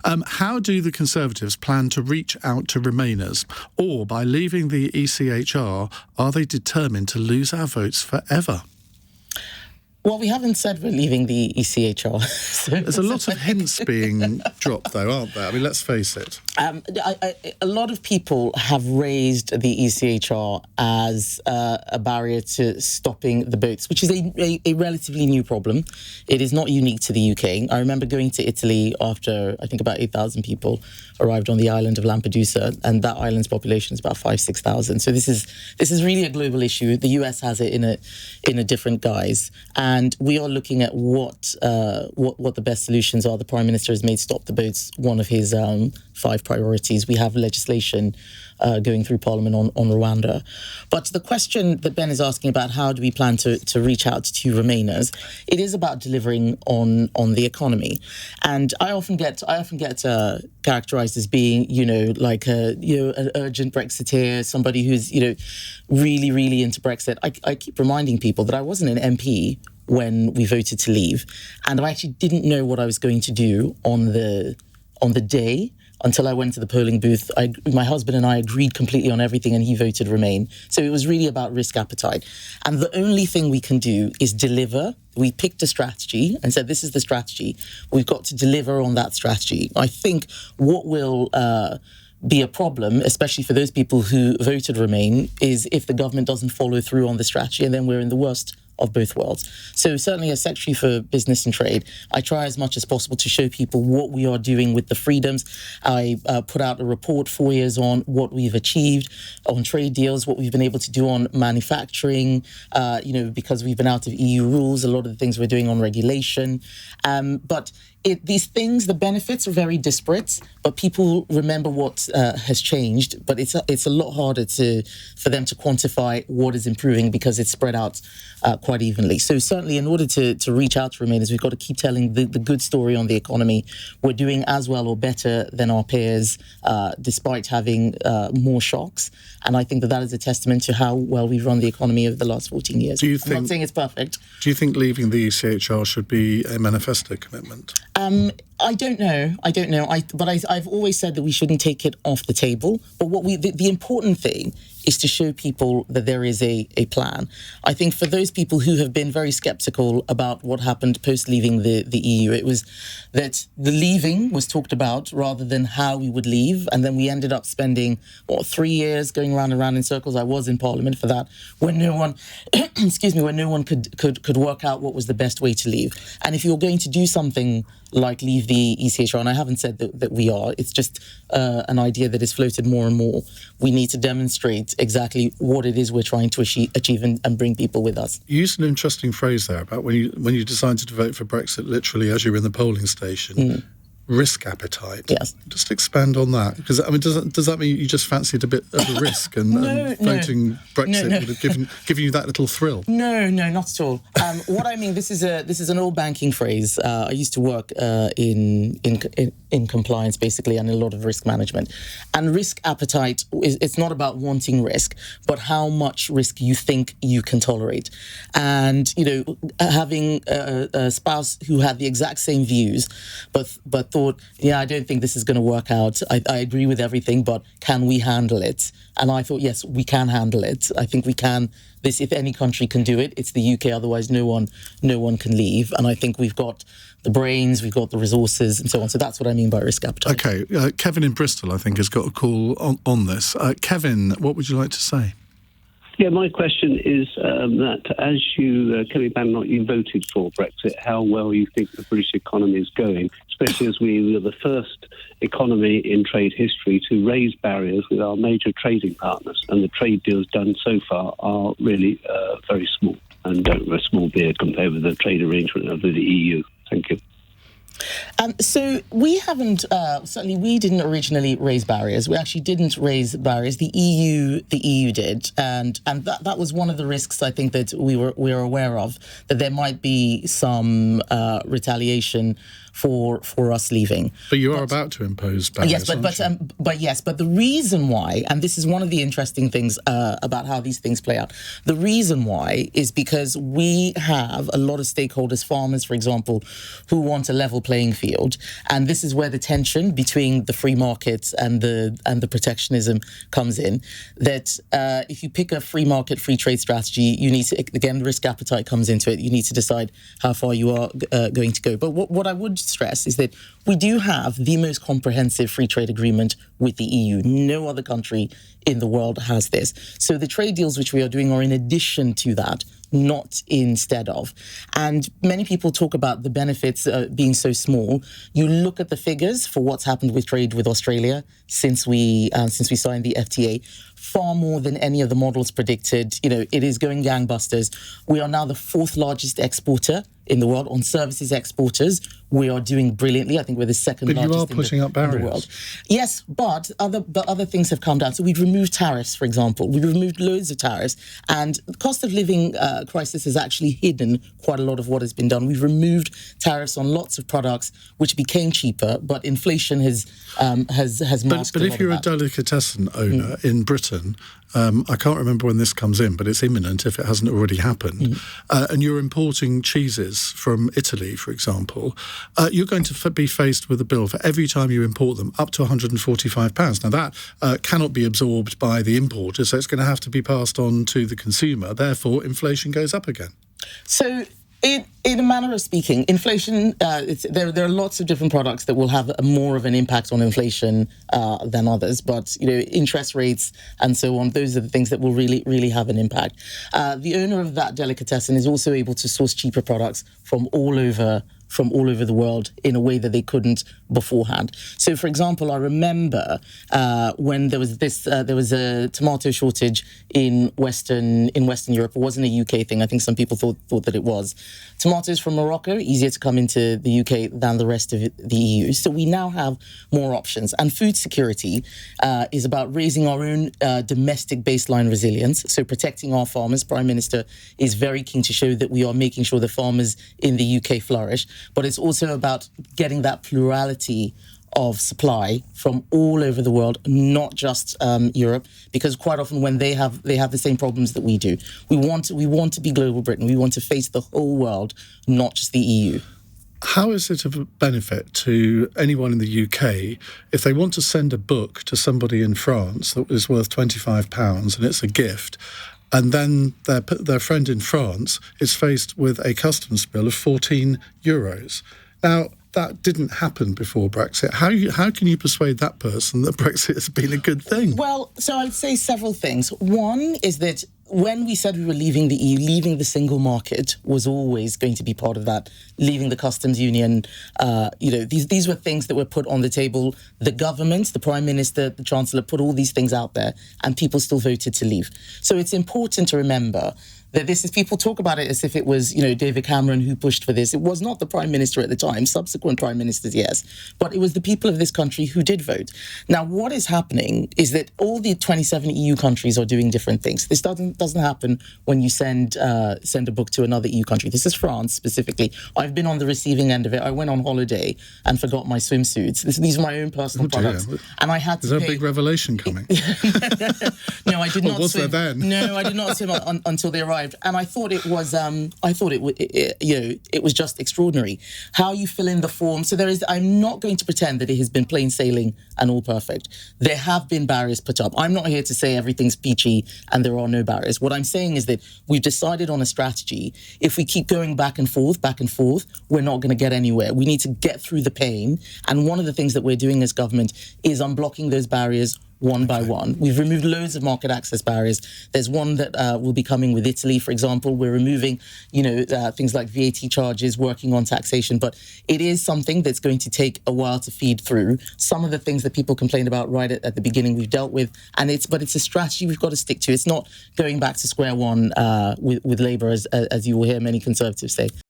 How do the Conservatives plan to reach out to Remainers? Or by leaving the ECHR, are they determined to lose our votes forever? Well, we haven't said we're leaving the ECHR. There's a lot of hints being dropped, though, aren't there? I mean, let's face it. A lot of people have raised the ECHR as a barrier to stopping the boats, which is a relatively new problem. It is not unique to the UK. I remember going to Italy after, I think, about 8,000 people arrived on the island of Lampedusa, and that island's population is about 5,000-6,000. So this is really a global issue. The US has it in a different guise. And we are looking at what the best solutions are. The Prime Minister has made Stop the Boats one of his 5 priorities. We have legislation going through Parliament on Rwanda. But the question that Ben is asking about how do we plan to reach out to Remainers, it is about delivering on the economy. And I often get characterised as being, like an urgent Brexiteer, somebody who's, really, really into Brexit. I keep reminding people that I wasn't an MP when we voted to leave, and I actually didn't know what I was going to do on the day until I went to the polling booth. My husband and I agreed completely on everything, and he voted Remain. So it was really about risk appetite. And the only thing we can do is deliver. We picked a strategy and said, this is the strategy. We've got to deliver on that strategy. I think what will be a problem, especially for those people who voted Remain, is if the government doesn't follow through on the strategy, and then we're in the worst of both worlds. So certainly as Secretary for Business and Trade, I try as much as possible to show people what we are doing with the freedoms. I put out a report 4 years on what we've achieved on trade deals, what we've been able to do on manufacturing, because we've been out of EU rules, a lot of the things we're doing on regulation. But these things, the benefits are very disparate, but people remember what has changed. But it's a lot harder for them to quantify what is improving because it's spread out quite evenly. So certainly in order to reach out to Remainers, we've got to keep telling the good story on the economy. We're doing as well or better than our peers, despite having more shocks. And I think that is a testament to how well we've run the economy over the last 14 years. I'm not saying it's perfect. Do you think leaving the ECHR should be a manifesto commitment? I don't know. But I've always said that we shouldn't take it off the table. But the important thing is to show people that there is a plan. I think for those people who have been very sceptical about what happened post-leaving the EU, it was that the leaving was talked about rather than how we would leave. And then we ended up spending, 3 years going round and round in circles. I was in Parliament for that, when no one, when no one could work out what was the best way to leave. And if you're going to do something like leave the ECHR, and I haven't said that we are, it's just an idea that is floated more and more. We need to demonstrate exactly what it is we're trying to achieve and bring people with us. You used an interesting phrase there about when you decided to vote for Brexit, literally as you were in the polling station. Risk appetite. Yes. Just expand on that, because I mean, does that mean you just fancied a bit of a risk and voting Brexit would have given you that little thrill? No, not at all. What I mean, this is an old banking phrase. I used to work in compliance basically, and a lot of risk management. And risk appetite it's not about wanting risk, but how much risk you think you can tolerate. And having a spouse who had the exact same views, but thought, I don't think this is going to work out. I agree with everything, but can we handle it? And I thought, yes, we can handle it. I think we can. If any country can do it, it's the UK. Otherwise, no one can leave. And I think we've got the brains, we've got the resources, and so on. So that's what I mean by risk appetite. Okay, Kevin in Bristol, I think, has got a call on this. Kevin, what would you like to say? Yeah, my question is that as you, Kemi Badenoch, you voted for Brexit, how well you think the British economy is going, especially as we are the first economy in trade history to raise barriers with our major trading partners, and the trade deals done so far are really very small and don't have a small beer compared with the trade arrangement of the EU. Thank you. So we haven't, certainly we didn't originally raise barriers. We actually didn't raise barriers. The EU did. And that was one of the risks I think that we were aware of, that there might be some retaliation for us leaving. But you are about to impose barriers. Yes, but the reason why, and this is one of the interesting things about how these things play out. The reason why is because we have a lot of stakeholders, farmers, for example, who want a level playing field, and this is where the tension between the free markets and the protectionism comes in. That if you pick a free market, free trade strategy, you need to, again, risk appetite comes into it. You need to decide how far you are going to go. But what I would stress is that we do have the most comprehensive free trade agreement with the EU. No other country in the world has this. So the trade deals which we are doing are in addition to that, not instead of. And many people talk about the benefits being so small. You look at the figures for what's happened with trade with Australia since we signed the FTA. Far more than any of the models predicted. It is going gangbusters. We are now the fourth largest exporter in the world. On services exporters, we are doing brilliantly. I think we're the second largest you are putting up barriers. in the world. Yes, but other things have come down. So we've removed tariffs, for example. We've removed loads of tariffs, and the cost of living crisis has actually hidden quite a lot of what has been done. We've removed tariffs on lots of products, which became cheaper, but inflation has masked. But if you're a delicatessen owner in Britain, I can't remember when this comes in, but it's imminent if it hasn't already happened, and you're importing cheeses from Italy, for example, you're going to be faced with a bill for every time you import them up to £145. Now, that cannot be absorbed by the importer, so it's going to have to be passed on to the consumer. Therefore, inflation goes up again. So in a manner of speaking, inflation, there are lots of different products that will have more of an impact on inflation than others. But, interest rates and so on, those are the things that will really, really have an impact. The owner of that delicatessen is also able to source cheaper products from all over the world in a way that they couldn't beforehand. So, for example, I remember when there was a tomato shortage in Western Europe. It wasn't a UK thing. I think some people thought that it was. Tomatoes from Morocco, easier to come into the UK than the rest of the EU. So we now have more options. And food security is about raising our own domestic baseline resilience. So protecting our farmers. Prime Minister is very keen to show that we are making sure the farmers in the UK flourish. But it's also about getting that plurality of supply from all over the world, not just Europe, because quite often when they have the same problems that we do. We want to be global Britain. We want to face the whole world, not just the EU. How is it of a benefit to anyone in the UK if they want to send a book to somebody in France that is worth £25 and it's a gift, and then their friend in France is faced with a customs bill of €14? Now, that didn't happen before Brexit. How can you persuade that person that Brexit has been a good thing? Well, so I'd say several things. One is that when we said we were leaving the EU, leaving the single market was always going to be part of that. Leaving the customs union, these were things that were put on the table. The government, the Prime Minister, the Chancellor put all these things out there, and people still voted to leave. So it's important to remember that people talk about it as if it was, David Cameron who pushed for this. It was not the Prime Minister at the time, subsequent Prime Ministers, yes, but it was the people of this country who did vote. Now, what is happening is that all the 27 EU countries are doing different things. This doesn't happen when you send a book to another EU country. This is France specifically. I've been on the receiving end of it. I went on holiday and forgot my swimsuits. These are my own personal products. And I had to Is there a big revelation coming? No, I did not was swim. there then? No, I did not swim until they arrived. And I thought it was, it was just extraordinary how you fill in the form. So I'm not going to pretend that it has been plain sailing and all perfect. There have been barriers put up. I'm not here to say everything's peachy and there are no barriers. What I'm saying is that we've decided on a strategy. If we keep going back and forth, we're not going to get anywhere. We need to get through the pain. And one of the things that we're doing as government is unblocking those barriers one by one. We've removed loads of market access barriers. There's one that will be coming with Italy, for example. We're removing, things like VAT charges, working on taxation. But it is something that's going to take a while to feed through. Some of the things that people complained about right at the beginning, we've dealt with. But it's a strategy we've got to stick to. It's not going back to square one with Labour, as you will hear many Conservatives say.